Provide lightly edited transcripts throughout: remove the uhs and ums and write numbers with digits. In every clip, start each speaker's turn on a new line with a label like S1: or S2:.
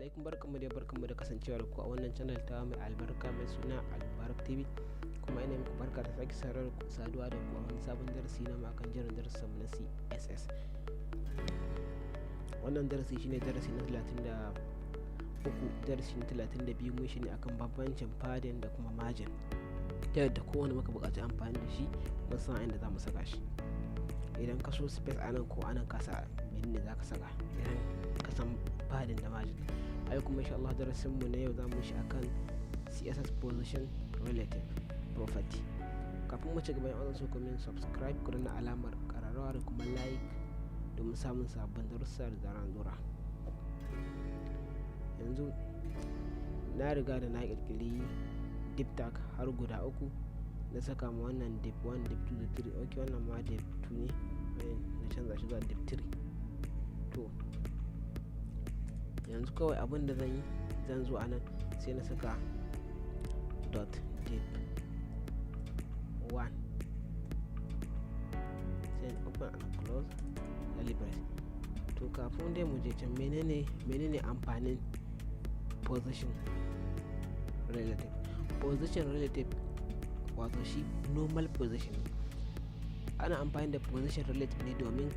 S1: alaikum, barkanmu da kasancewa da ku a wannan channel ta mai albarka mai suna AL-MUBARAK TV. Kuma ina muku barka da sake saduwa da ku a wani sabon darasi na akan jerin darasin mu na CSS. Wannan darasi shine darasi na 33, darasi na 32 mun shine akan bambancin padding da kuma margin, ta yadda kowane muka buƙaci amfani da shi mun san inda za mu saka shi. Idan ka so space anan ko anan ka sa menene za ka saka idan ka san padding da margin. Ai kuma insha Allah darasin mu na yau za mu shi akan CSS position relative property. Kafin mu ci gaba, yana so ku min subscribe, ku danna alamar kararrawa da kuma like domin samun sabbin darussa da zaran dora. Yanzu na riga da na kirkiri div tag har guda 3 na saka ma wannan div 1, div 2 da 3. Okay, wannan ma div 2 ne, na canza shi zuwa div 3. to yanzu kawai abin da zan zo a nan sai na saka dot div 1, sai open and close deliberate. To kafin dai mu je can, menene amfanin position relative? Position relative wato shi normal position. Ana amfani da position relative ne domin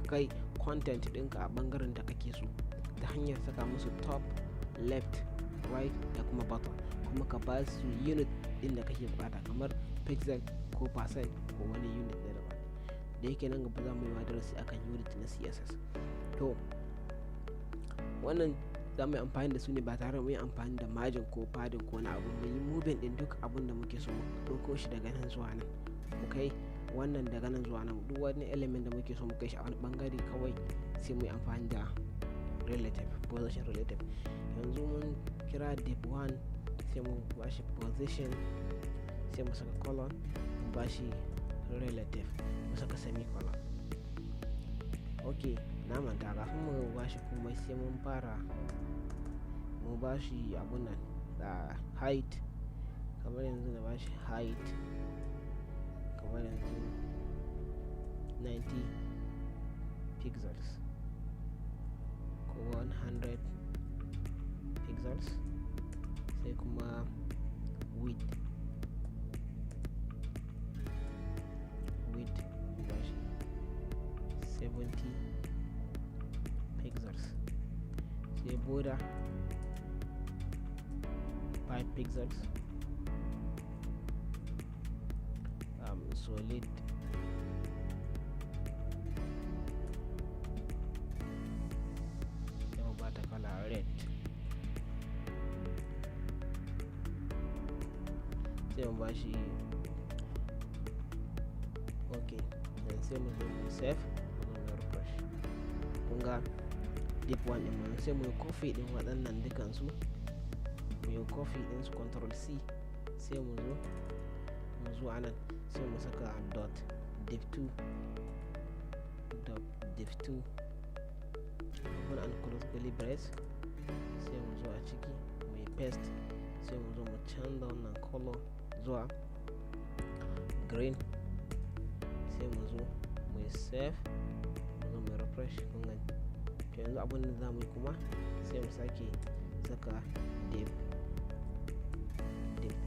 S1: kai content ɗinka a ɓangaren da kake so ta hanyar saka musu top, left, right da kuma bottom, kuma ka ba su unit ɗin da kake bukata kamar pixel ko percent ko wani unit na daban. Da yake nan gaba za mu yi darasi akan unit na CSS. To wannan za mu yi amfani da su ne ba tare da mu yi amfani da margin ko padding ko wani abu. Mu yi moving ɗin duk abin da muke so, mu ɗauko shi daga nan zuwa nan, mu kai wannan daga nan zuwa nan, duk wani element da muke so mu kai shi a wani bangare kawai sai mu yi amfani da relative, position relative. Yanzu mun kira div 1 sai mu bashi position, sai mu saka colon, mu bashi relative, mu saka semicolon. Ok, na manta kafin mu bashi komai sai mun fara mu bashi abun nan da height, kamar yanzu na bashi height kamar yanzu 90 pixels ko 100 pixels, sai kuma width bashi 70 pixels, sai border 5 pixels, solid sai mu bata kala red, sai mu bashi ok, sai mu zo mu save, mu refresh. Kun ga div 1 din mu, sai mu yi copy din waɗannan dukansu, mu yi copy din su control C, sai mu zo anan sai mu saka dot div 2 open and close curly brace, sai mu zo a ciki mu yi paste, sai mu zo mu canza wannan color zuwa green, sai mu zo mu yi save, mu zo mu refresh. Kun gani? To yanzu abin da za mu yi kuma sai mu sake saka div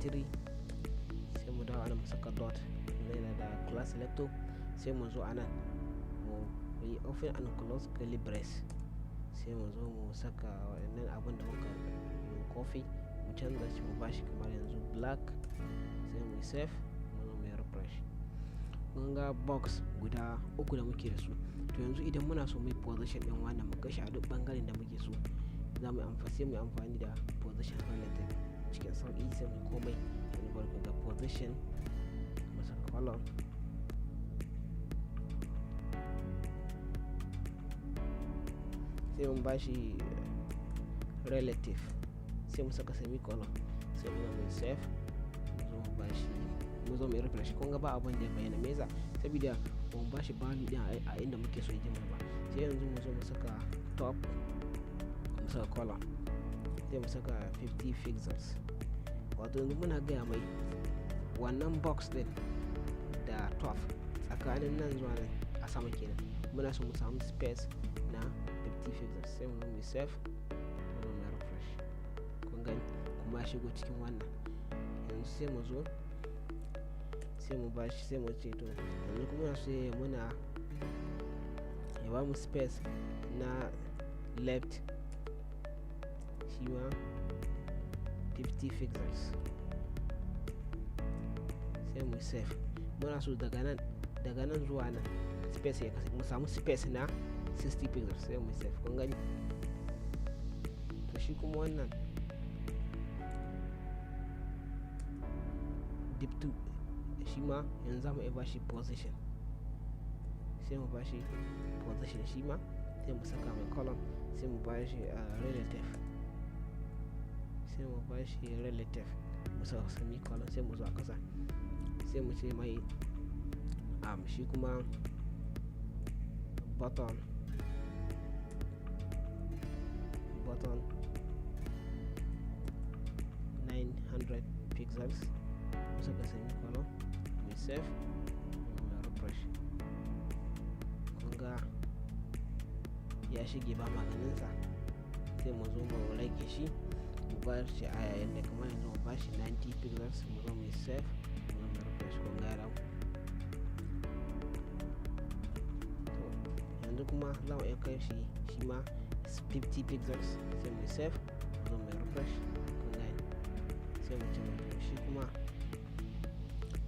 S1: 3, sai mu dawo anan mu saka dot, yana da class selector, sai mu zo anan mu yi open and close curly brace, sai mu zo mu saka waɗannan abin da muka yi copy, mu canza shi mu bashi kamar yanzu black, sai mu yi save, mu zo mu yi refresh. Kun ga box guda 3 da muke da su. To yanzu idan muna so mu yi position ɗin wannan mu kashi a duk bangaren da muke so, sai mu yi amfani da position relative cikin sauƙi. Sai mu komai yanzu barku ga position, mu saka colon, sai mun bashi relative, sai mu saka semicolon, sai mu zo mu save, mu zo mu refresh. Kun ga ba abin da ya bayyana, me yasa? Saboda ba mu bashi value din a inda muke so ya je ba. Sai yanzu mu zo mu saka top, mu saka colon, sai mu saka 50 pixels. Wato yanzu muna gaya mai wannan box din da top tsakanin nan zuwa nan a sama kenan, muna so mu samu space na 50 pixels sai mu zo mu save mu zo mu refresh. Kun gani kuma ya shigo cikin wannan. Yanzu sai mu zo sai mu bashi sai mu ce to yanzu kuma sai muna ya ba mu space na left shi ma 50 pixels sai mu save. Muna so daga nan zuwa nan space ya mu samu space na 60 pixels sai mu save. Kun gani to shi kuma wannan deep 2 shi ma yanzu za mu iya bashi position sai mu bashi position shi ma sai mu saka mai column sai mu bashi relative sai mu bashi relative mu saka semicolon sai mu zo a kasa sai mu ce mai shi kuma button 900 pixels mu saka semicolon mu save mu refresh. Kun ga ya shige ba maganinsa sai mu zo mu rage shi mu ba shi a yayin da kamar yanzu mu ba shi 90 pixels mu zo mu save mu zo mu refresh. Kun ga ya yanzu kuma za mu iya kai shi ma 50 pixels sai mu save mu zo mu refresh. Kun ga sai mu ce shi kuma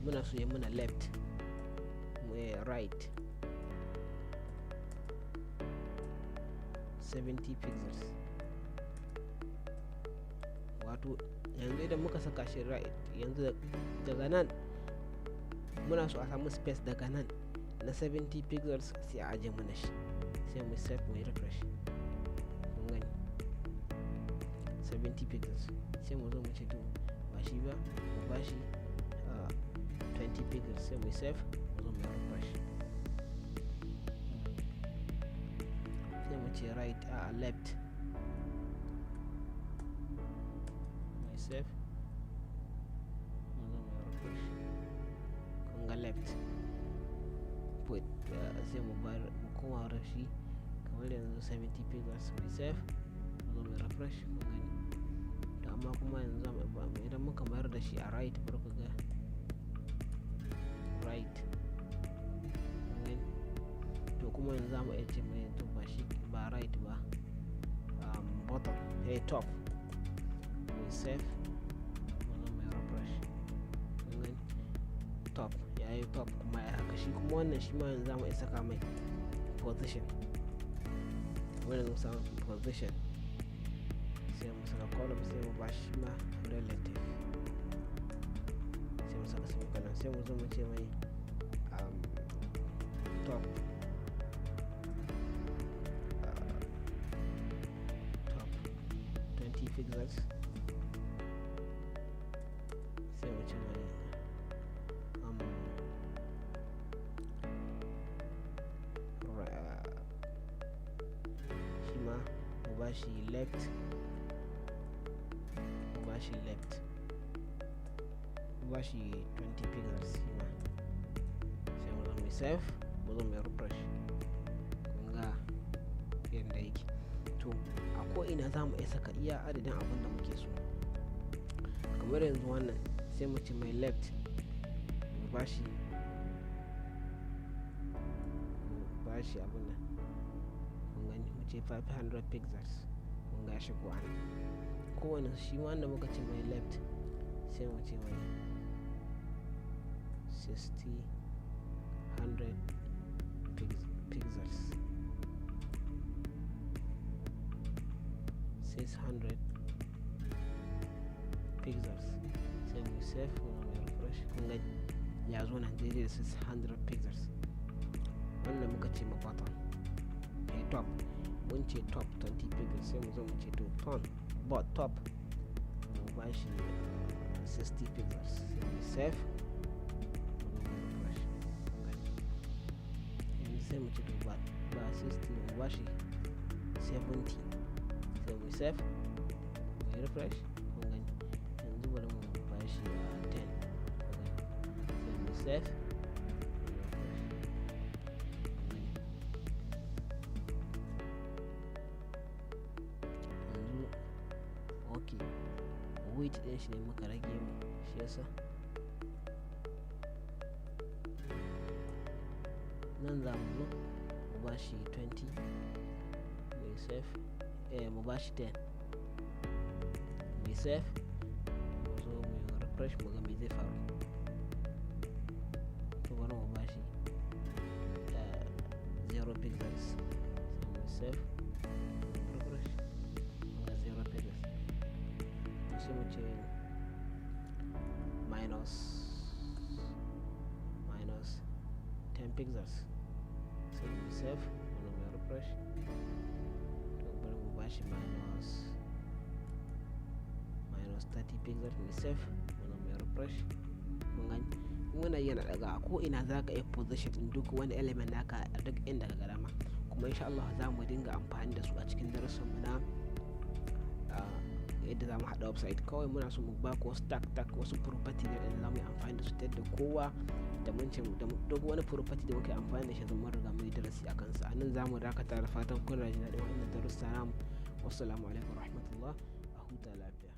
S1: muna so ya muna left mu right 70 pixels. Wato yanzu idan muka saka shi right yanzu daga nan muna so a samu space daga nan na 70 pixels sai a aje mana shi sai mu save mu refresh. Kun gani 70 pixels sai mu zo mu ce to ba shi ba mu ba shi 20 pixels sai mu save mu zo mu refresh. sai mu ce right left mu save mu zo mu refresh. Kun ga left put sai mu koma da shi kamar yanzu 70 pixels mu save mu zo mu refresh. Kun gani to amma kuma yanzu idan muka mayar da shi a right bar ku ga right. Kun gani to kuma yanzu za mu iya ce mai to ba shi ba right ba bottom top mu save mu zo mu refresh. Kun gani top ya yi top kuma ya haka shi kuma wannan shi ma yanzu za mu iya saka mai position wanda mu samu position sai mu saka column sai mu ba shi ma relative sai mu saka semicolon sai mu zo mu ce mai top 20 pixels sai mu ce mai shi left ba shi 20 pixels shi ma sai mu zo mu save mu zo mu refresh. Kun ga yadda yake to a ko ina za mu iya saka iya adadin abin da muke so. Kamar yanzu wannan sai mu ce mai left mu ba shi abin nan. Kun gani mu ce 500 pixels. Kun ga shi ko an kowane shi wanda muka ce mai left sai mu ce mai 100 pixels 600 pixels sai mu save mu refresh. Kun gani ya zo nan daidai da 600 pixels. Wannan muka ce ma button top mun ce top 20 pixels sai mu zo mu ce to top mu ba shi 60 pixels sai mu save mu zo mu refresh. Yanzu sai mu ce to ba 60 mu ba shi 70 sai mu save mu refresh. Kun gani yanzu bari mu ba shi 10 sai mu save. weight din shi ne muka rage mu, shi yasa nan za mu zo mu ba shi 20 mai save, mu ba shi 10 mai save, mu zo mu refresh mu ga me zai faru. To bari mu ba shi 0 pixels, sai mu save refresh mu ga 0 pixels, sai mu ce minus 10 pixels, sai mu save mu refresh. To bari mu ba shi minus 30 pixels, mu save mu refresh. Mun gani muna yana daga ko ina za ka iya position din duk wani element naka a duk inda ka gama, kuma insha Allah za mu dinga amfani da su a cikin darasin mu na yadda za mu haɗa website. Kawai muna so mu ba ku wasu tag wasu property da za mu yi amfani da su ta yadda kowa da mun ce duk wani property da muke amfani da shi zan riga mu yi darasi a kansa. A nan za mu dakata da fatan kun rajin daɗin wannan darussa namu. Wassalamu alaikum warahmatullah, a huta lafiya.